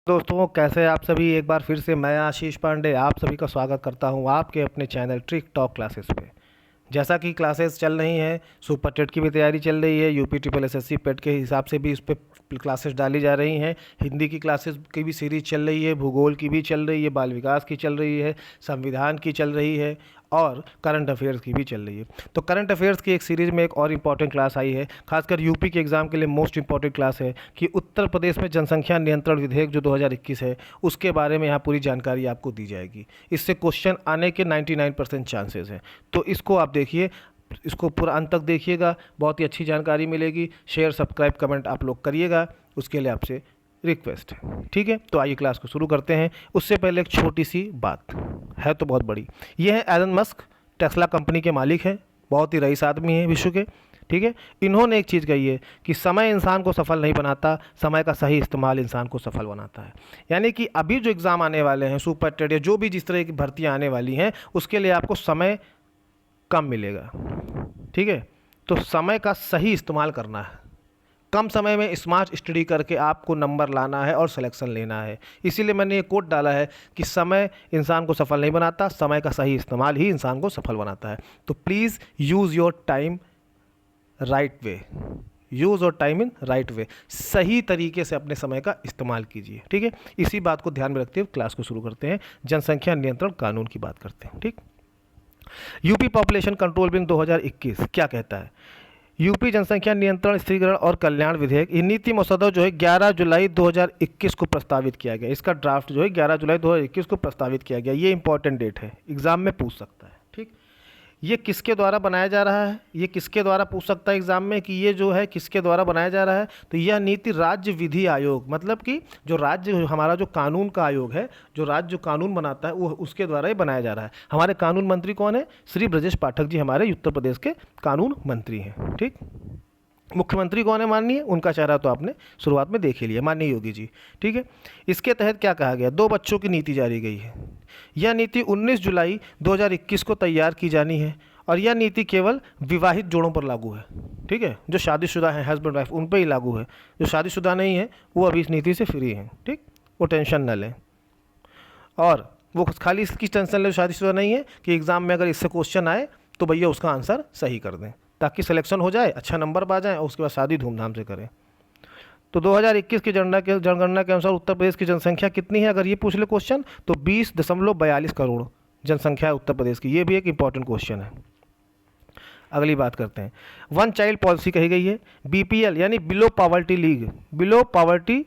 दोस्तों, कैसे हैं आप सभी। एक बार फिर से मैं आशीष पांडे आप सभी का स्वागत करता हूं आपके अपने चैनल ट्रिक टॉक क्लासेस पे। जैसा कि क्लासेस चल रही हैं, सुपर टेट की भी तैयारी चल रही है, यूपी ट्रिपल एसएससी पेट के हिसाब से भी इस पर क्लासेस डाली जा रही हैं। हिंदी की क्लासेस की भी सीरीज चल रही है, भूगोल की भी चल रही है, बाल विकास की चल रही है, संविधान की चल रही है और करंट अफेयर्स की भी चल रही है। तो करंट अफेयर्स की एक सीरीज़ में एक और इम्पॉर्टेंट क्लास आई है, खासकर यूपी के एग्ज़ाम के लिए मोस्ट इम्पॉर्टेंट क्लास है कि उत्तर प्रदेश में जनसंख्या नियंत्रण विधेयक जो 2021 है उसके बारे में यहाँ पूरी जानकारी आपको दी जाएगी। इससे क्वेश्चन आने के 99% चांसेस हैं। तो इसको आप देखिए, इसको पूरा अंत तक देखिएगा, बहुत ही अच्छी जानकारी मिलेगी। शेयर सब्सक्राइब कमेंट आप लोग करिएगा, उसके लिए आपसे रिक्वेस्ट है, ठीक है। तो आइए क्लास को शुरू करते हैं। उससे पहले एक छोटी सी बात है तो बहुत बड़ी। ये है एलन मस्क, टेस्ला कंपनी के मालिक हैं, बहुत ही रईस आदमी हैं विश्व के, ठीक है। इन्होंने एक चीज़ कही है कि समय इंसान को सफल नहीं बनाता, समय का सही इस्तेमाल इंसान को सफल बनाता है। यानी कि अभी जो एग्ज़ाम आने वाले हैं, सुपर टेट या जो भी जिस तरह की भर्तियाँ आने वाली हैं, उसके लिए आपको समय कम मिलेगा, ठीक है। तो समय का सही इस्तेमाल करना है, कम समय में स्मार्ट स्टडी करके आपको नंबर लाना है और सिलेक्शन लेना है। इसीलिए मैंने ये कोट डाला है कि समय इंसान को सफल नहीं बनाता, समय का सही इस्तेमाल ही इंसान को सफल बनाता है। तो please use your time right way, use और टाइम इन राइट वे, सही तरीके से अपने समय का इस्तेमाल कीजिए, ठीक है। इसी बात को ध्यान में रखते हुए क्लास को शुरू करते हैं। जनसंख्या नियंत्रण कानून की बात करते हैं, ठीक। यूपी पॉपुलेशन कंट्रोल बिल 2021 क्या कहता है। यूपी जनसंख्या नियंत्रण, स्थिरीकरण और कल्याण विधेयक, ये नीति मसौदा जो है 11 जुलाई 2021 को प्रस्तावित किया गया। इसका ड्राफ्ट जो है 11 जुलाई 2021 को प्रस्तावित किया गया। ये इंपॉर्टेंट डेट है, एग्जाम में पूछ सकता है, ठीक। ये किसके द्वारा बनाया जा रहा है, ये किसके द्वारा पूछ सकता है एग्जाम में कि ये जो है किसके द्वारा बनाया जा रहा है। तो यह नीति राज्य विधि आयोग, मतलब कि जो राज्य हमारा जो कानून का आयोग है, जो राज्य जो कानून बनाता है वो उसके द्वारा ही बनाया जा रहा है। हमारे कानून मंत्री कौन है, श्री ब्रजेश पाठक जी हमारे उत्तर प्रदेश के कानून मंत्री हैं, ठीक। मुख्यमंत्री कौन है माननीय, उनका चेहरा तो आपने शुरुआत में देख ही लिया, माननीय योगी जी, ठीक है। इसके तहत क्या कहा गया, 2 बच्चों की नीति जारी गई है। यह नीति 19 जुलाई 2021 को तैयार की जानी है और यह नीति केवल विवाहित जोड़ों पर लागू है, ठीक है। जो शादीशुदा हैं, हस्बैंड वाइफ, उन पर ही लागू है। जो शादीशुदा नहीं है वो अभी इस नीति से फ्री हैं, ठीक। वो टेंशन न लें, और वो खाली इसकी टेंशन लें शादीशुदा नहीं है कि एग्ज़ाम में अगर इससे क्वेश्चन आए तो भैया उसका आंसर सही कर दें, ताकि सिलेक्शन हो जाए, अच्छा नंबर पा जाएँ और उसके बाद शादी धूमधाम से करें। तो 2021 की जनगणना के अनुसार उत्तर प्रदेश की जनसंख्या कितनी है, अगर ये पूछ ले क्वेश्चन, तो 20.42 करोड़ जनसंख्या है उत्तर प्रदेश की। ये भी एक इंपॉर्टेंट क्वेश्चन है। अगली बात करते हैं, वन चाइल्ड पॉलिसी कही गई है। बीपीएल यानी below poverty league, below poverty,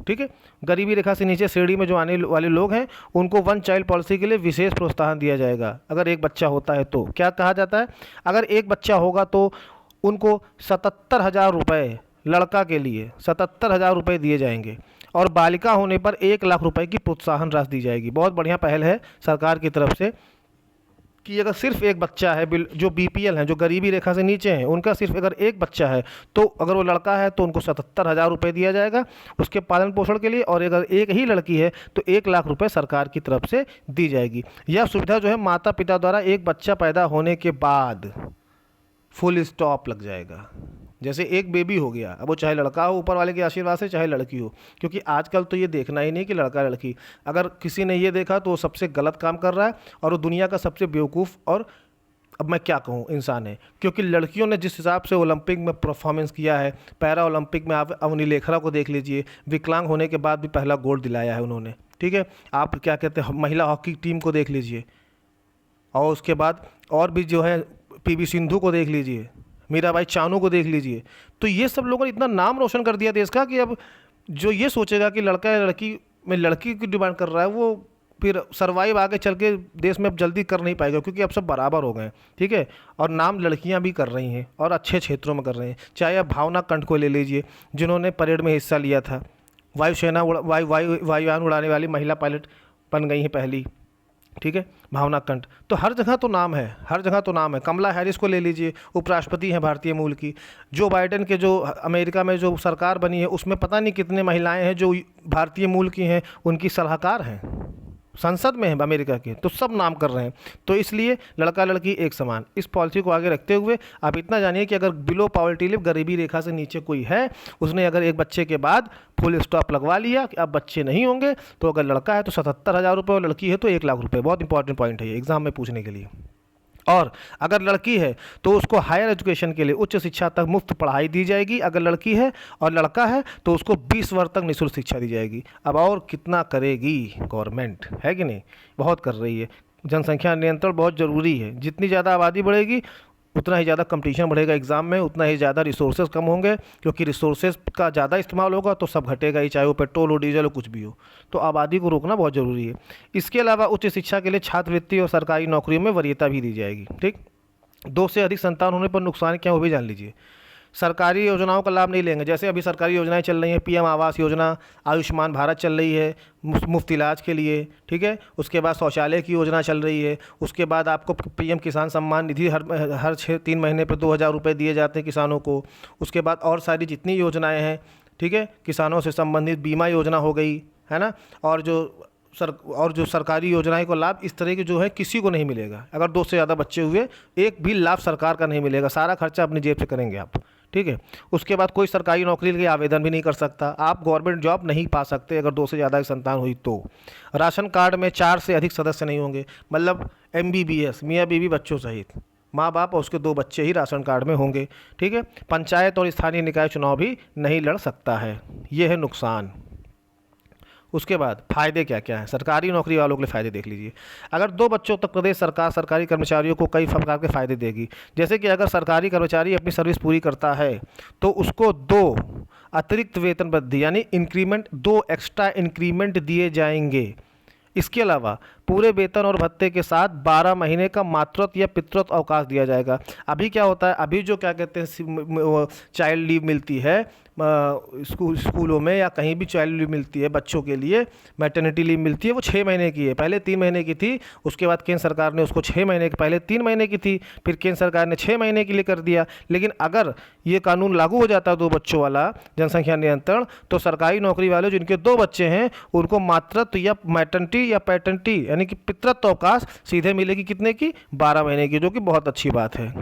ठीक है, गरीबी रेखा से नीचे श्रेणी में जो आने वाले लोग हैं उनको वन चाइल्ड पॉलिसी के लिए विशेष प्रोत्साहन दिया जाएगा। अगर एक बच्चा होता है तो क्या कहा जाता है, अगर एक बच्चा होगा तो उनको 77,000 रुपये, लड़का के लिए 77,000 रुपये दिए जाएंगे और बालिका होने पर 1 लाख रुपए की प्रोत्साहन राशि दी जाएगी। बहुत बढ़िया पहल है सरकार की तरफ से कि अगर सिर्फ एक बच्चा है, जो बीपीएल हैं, जो गरीबी रेखा से नीचे हैं, उनका सिर्फ अगर एक बच्चा है तो अगर वो लड़का है तो उनको 77,000 रुपये दिया जाएगा उसके पालन पोषण के लिए, और अगर एक ही लड़की है तो 1 लाख रुपये सरकार की तरफ से दी जाएगी। यह सुविधा जो है माता पिता द्वारा एक बच्चा पैदा होने के बाद फुल स्टॉप लग जाएगा। जैसे एक बेबी हो गया, अब वो चाहे लड़का हो ऊपर वाले के आशीर्वाद से, चाहे लड़की हो, क्योंकि आजकल तो ये देखना ही नहीं कि लड़का लड़की। अगर किसी ने ये देखा तो वो सबसे गलत काम कर रहा है और वो दुनिया का सबसे बेवकूफ़ और अब मैं क्या कहूँ इंसान है। क्योंकि लड़कियों ने जिस हिसाब से ओलंपिक में परफॉर्मेंस किया है, पैरा ओलंपिक में आप अवनी लेखरा को देख लीजिए, विकलांग होने के बाद भी पहला गोल्ड दिलाया है उन्होंने, ठीक है। आप क्या कहते हैं, महिला हॉकी टीम को देख लीजिए, और उसके बाद और भी जो है पीवी सिंधु को देख लीजिए, मीराबाई चानू को देख लीजिए। तो ये सब लोगों ने इतना नाम रोशन कर दिया देश का कि अब जो ये सोचेगा कि लड़का या लड़की में लड़की की डिमांड कर रहा है वो फिर सर्वाइव आगे चल के देश में अब जल्दी कर नहीं पाएगा, क्योंकि अब सब बराबर हो गए हैं, ठीक है। और नाम लड़कियां भी कर रही हैं और अच्छे क्षेत्रों में कर रहे हैं। चाहे आप भावना कंठ को ले लीजिए, जिन्होंने परेड में हिस्सा लिया था, वायुसेना वायुयान उड़ाने वाली महिला पायलट बन गई हैं पहली, ठीक है, भावना कंठ। तो हर जगह तो नाम है, हर जगह तो नाम है। कमला हैरिस को ले लीजिए, उपराष्ट्रपति हैं भारतीय मूल की। जो बाइडेन के जो अमेरिका में जो सरकार बनी है उसमें पता नहीं कितने महिलाएं हैं जो भारतीय मूल की हैं, उनकी सलाहकार हैं, संसद में है अमेरिका के, तो सब नाम कर रहे हैं। तो इसलिए लड़का लड़की एक समान, इस पॉलिसी को आगे रखते हुए आप इतना जानिए कि अगर बिलो पॉवर्टी लिव, गरीबी रेखा से नीचे कोई है, उसने अगर एक बच्चे के बाद फुल स्टॉप लगवा लिया कि अब बच्चे नहीं होंगे, तो अगर लड़का है तो 77,000 रुपये और लड़की है तो 1,00,000 रुपये। बहुत इंपॉर्टेंट पॉइंट है ये एग्जाम में पूछने के लिए। और अगर लड़की है तो उसको हायर एजुकेशन के लिए, उच्च शिक्षा तक मुफ्त पढ़ाई दी जाएगी अगर लड़की है, और लड़का है तो उसको 20 वर्ष तक निःशुल्क शिक्षा दी जाएगी। अब और कितना करेगी गवर्नमेंट, है कि नहीं? बहुत कर रही है। जनसंख्या नियंत्रण बहुत ज़रूरी है। जितनी ज़्यादा आबादी बढ़ेगी उतना ही ज़्यादा कंपटीशन बढ़ेगा एग्ज़ाम में, उतना ही ज़्यादा रिसोर्सेज कम होंगे, क्योंकि रिसोर्सेज का ज़्यादा इस्तेमाल होगा तो सब घटेगा ही, चाहे वो पेट्रोल हो, डीजल हो, कुछ भी हो। तो आबादी को रोकना बहुत ज़रूरी है। इसके अलावा उच्च शिक्षा के लिए छात्रवृत्ति और सरकारी नौकरियों में वरीयता भी दी जाएगी। ठीक, 2 से अधिक संतान होने पर नुकसान क्या, वो भी जान लीजिए। सरकारी योजनाओं का लाभ नहीं लेंगे। जैसे अभी सरकारी योजनाएं चल रही हैं, पीएम आवास योजना, आयुष्मान भारत चल रही है मुफ्त इलाज के लिए, ठीक है। उसके बाद शौचालय की योजना चल रही है। उसके बाद आपको पीएम किसान सम्मान निधि हर 3 महीने पर 2,000 रुपये दिए जाते हैं किसानों को। उसके बाद और सारी जितनी योजनाएँ हैं, ठीक है, किसानों से संबंधित बीमा योजना हो गई, है ना। और जो सरकारी योजनाएं को लाभ इस तरह की जो है किसी को नहीं मिलेगा। अगर 2 से ज़्यादा बच्चे हुए, एक भी लाभ सरकार का नहीं मिलेगा, सारा खर्चा अपनी जेब से करेंगे आप, ठीक है। उसके बाद कोई सरकारी नौकरी के लिए आवेदन भी नहीं कर सकता, आप गवर्नमेंट जॉब नहीं पा सकते अगर 2 से ज़्यादा की संतान हुई तो। राशन कार्ड में 4 से अधिक सदस्य नहीं होंगे, मतलब MBBS, मियाँ बीवी बच्चों सहित, माँ बाप और उसके 2 बच्चे ही राशन कार्ड में होंगे, ठीक है। पंचायत और स्थानीय निकाय चुनाव भी नहीं लड़ सकता है, ये है नुकसान। उसके बाद फ़ायदे क्या क्या हैं सरकारी नौकरी वालों के लिए, फ़ायदे देख लीजिए। अगर 2 बच्चों तक प्रदेश सरकार सरकारी कर्मचारियों को कई प्रकार के फ़ायदे देगी। जैसे कि अगर सरकारी कर्मचारी अपनी सर्विस पूरी करता है तो उसको 2 अतिरिक्त वेतन वृद्धि यानी इंक्रीमेंट, 2 एक्स्ट्रा इंक्रीमेंट दिए जाएंगे। इसके अलावा पूरे वेतन और भत्ते के साथ 12 महीने का मातृत्व या पितृत्व अवकाश दिया जाएगा। अभी क्या होता है, अभी जो क्या कहते हैं चाइल्ड लीव मिलती है स्कूलों में या कहीं भी चाइल्ड लीव मिलती है बच्चों के लिए, मैटरनिटी लीव मिलती है, वो 6 महीने की है। पहले 3 महीने की थी, उसके बाद केंद्र सरकार ने उसको 6 महीने की, पहले 3 महीने की थी, फिर केंद्र सरकार ने 6 महीने के लिए कर दिया। लेकिन अगर ये कानून लागू हो जाता है 2 बच्चों वाला जनसंख्या नियंत्रण, तो सरकारी नौकरी वाले जिनके 2 बच्चे हैं उनको मातृत्व या मैटरनिटी या पैटर्निटी यानी कि पितृत्व अवकाश सीधे मिलेगी, कितने की, 12 महीने की, जो कि बहुत अच्छी बात है।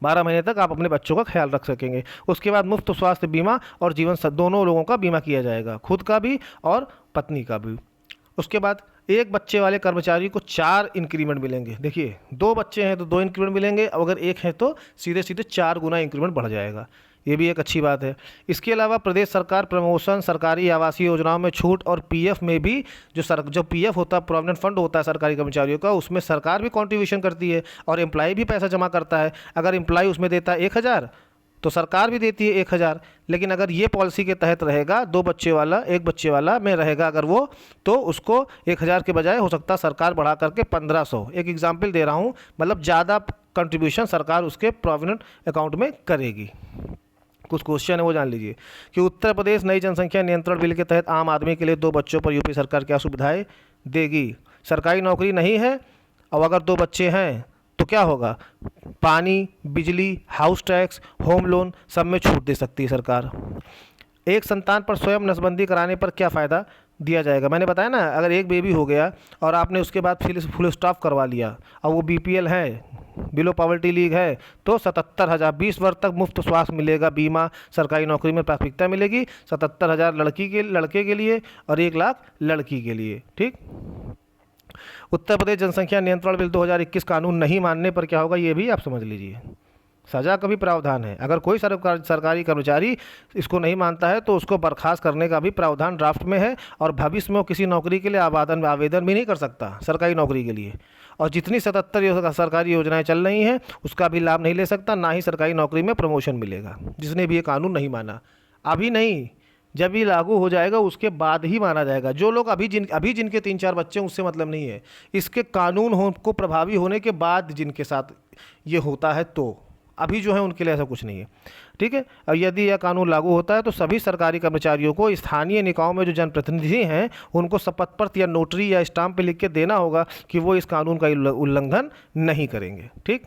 12 महीने तक आप अपने बच्चों का ख्याल रख सकेंगे। उसके बाद मुफ्त स्वास्थ्य बीमा और जीवन दोनों लोगों का बीमा किया जाएगा, खुद का भी और पत्नी का भी। उसके बाद एक बच्चे वाले कर्मचारी को 4 इंक्रीमेंट मिलेंगे। देखिए 2 बच्चे हैं तो 2 इंक्रीमेंट मिलेंगे, अगर 1 है तो सीधे सीधे 4 गुना इंक्रीमेंट बढ़ जाएगा, ये भी एक अच्छी बात है। इसके अलावा प्रदेश सरकार प्रमोशन, सरकारी आवासीय योजनाओं में छूट और पीएफ में भी जो पीएफ होता है, प्रोविडेंट फंड होता है सरकारी कर्मचारियों का, उसमें सरकार भी कंट्रीब्यूशन करती है और एम्प्लॉय भी पैसा जमा करता है। अगर एम्प्लॉय उसमें देता है 1,000 तो सरकार भी देती है 1,000। लेकिन अगर ये पॉलिसी के तहत रहेगा, 2 बच्चे वाला, 1 बच्चे वाला में रहेगा अगर वो, तो उसको 1,000 के बजाय हो सकता है सरकार बढ़ा करके 1,500, एक एग्जाम्पल दे रहा हूँ, मतलब ज़्यादा कंट्रीब्यूशन सरकार उसके प्रोविडेंट अकाउंट में करेगी। कुछ क्वेश्चन है वो जान लीजिए कि उत्तर प्रदेश नई जनसंख्या नियंत्रण बिल के तहत आम आदमी के लिए 2 बच्चों पर यूपी सरकार क्या सुविधाएं देगी। सरकारी नौकरी नहीं है और अगर 2 बच्चे हैं तो क्या होगा, पानी, बिजली, हाउस टैक्स, होम लोन सब में छूट दे सकती है सरकार। एक संतान पर स्वयं नसबंदी कराने पर क्या फ़ायदा दिया जाएगा। मैंने बताया ना, अगर एक बेबी हो गया और आपने उसके बाद फिर फुल स्टॉप करवा लिया और वो BPL है, बिलो पॉवर्टी लीग है, तो 77,000 20 वर्ष तक मुफ्त स्वास्थ्य मिलेगा, बीमा, सरकारी नौकरी में प्राथमिकता मिलेगी। 77,000 लड़के के लिए और 1,00,000 लड़की के लिए, ठीक। उत्तर प्रदेश जनसंख्या नियंत्रण बिल 2021 कानून नहीं मानने पर क्या होगा, ये भी आप समझ लीजिए। सज़ा का भी प्रावधान है। अगर कोई सरकारी कर्मचारी इसको नहीं मानता है तो उसको बर्खास्त करने का भी प्रावधान ड्राफ्ट में है और भविष्य में वो किसी नौकरी के लिए आवेदन भी नहीं कर सकता सरकारी नौकरी के लिए। और जितनी 77 सरकारी योजनाएं चल रही हैं उसका भी लाभ नहीं ले सकता, ना ही सरकारी नौकरी में प्रमोशन मिलेगा, जिसने भी ये कानून नहीं माना। अभी नहीं, जब ये लागू हो जाएगा उसके बाद ही माना जाएगा। जो लोग अभी जिनके 3-4 बच्चे हैं उससे मतलब नहीं है, इसके कानून को प्रभावी होने के बाद जिनके साथ ये होता है, तो अभी जो है उनके लिए ऐसा कुछ नहीं है, ठीक है। और यदि यह कानून लागू होता है तो सभी सरकारी कर्मचारियों को स्थानीय निकायों में जो जनप्रतिनिधि हैं उनको शपथ पत्र या नोटरी या स्टाम्प पे लिख के देना होगा कि वो इस कानून का उल्लंघन नहीं करेंगे, ठीक।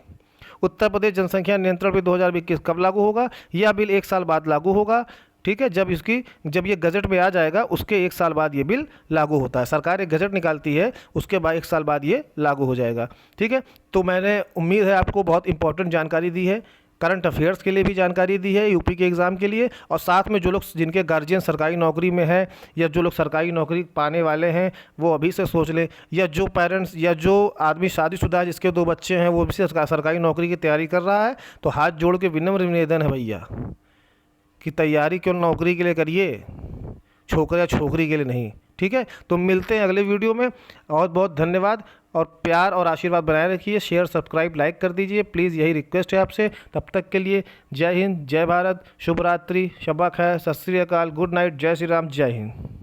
उत्तर प्रदेश जनसंख्या नियंत्रण बिल 2021 कब लागू होगा, यह बिल 1 साल बाद लागू होगा। ठीक है। जब ये गजट में आ जाएगा उसके 1 साल बाद ये बिल लागू होता है। सरकार एक गजट निकालती है, उसके बाद 1 साल बाद ये लागू हो जाएगा। ठीक है। तो मैंने उम्मीद है आपको बहुत इंपॉर्टेंट जानकारी दी है, करंट अफेयर्स के लिए भी जानकारी दी है, यूपी के एग्ज़ाम के लिए, और साथ में जो लोग जिनके गार्जियन सरकारी नौकरी में है या जो लोग सरकारी नौकरी पाने वाले हैं वो अभी से सोच लें, या जो पेरेंट्स या जो आदमी शादीशुदा है जिसके 2 बच्चे हैं वो भी सरकारी नौकरी की तैयारी कर रहा है, तो हाथ जोड़ के विनम्र निवेदन है भैया कि तैयारी क्यों नौकरी के लिए करिए, छोकरा या छोकरी के लिए नहीं। ठीक है। तो मिलते हैं अगले वीडियो में। बहुत बहुत धन्यवाद, और प्यार और आशीर्वाद बनाए रखिए। शेयर, सब्सक्राइब, लाइक कर दीजिए प्लीज़, यही रिक्वेस्ट है आपसे। तब तक के लिए जय हिंद, जय भारत, शुभ रात्रि, शब्बा खैर, सत श्री अकाल, गुड नाइट, जय श्री राम, जय हिंद।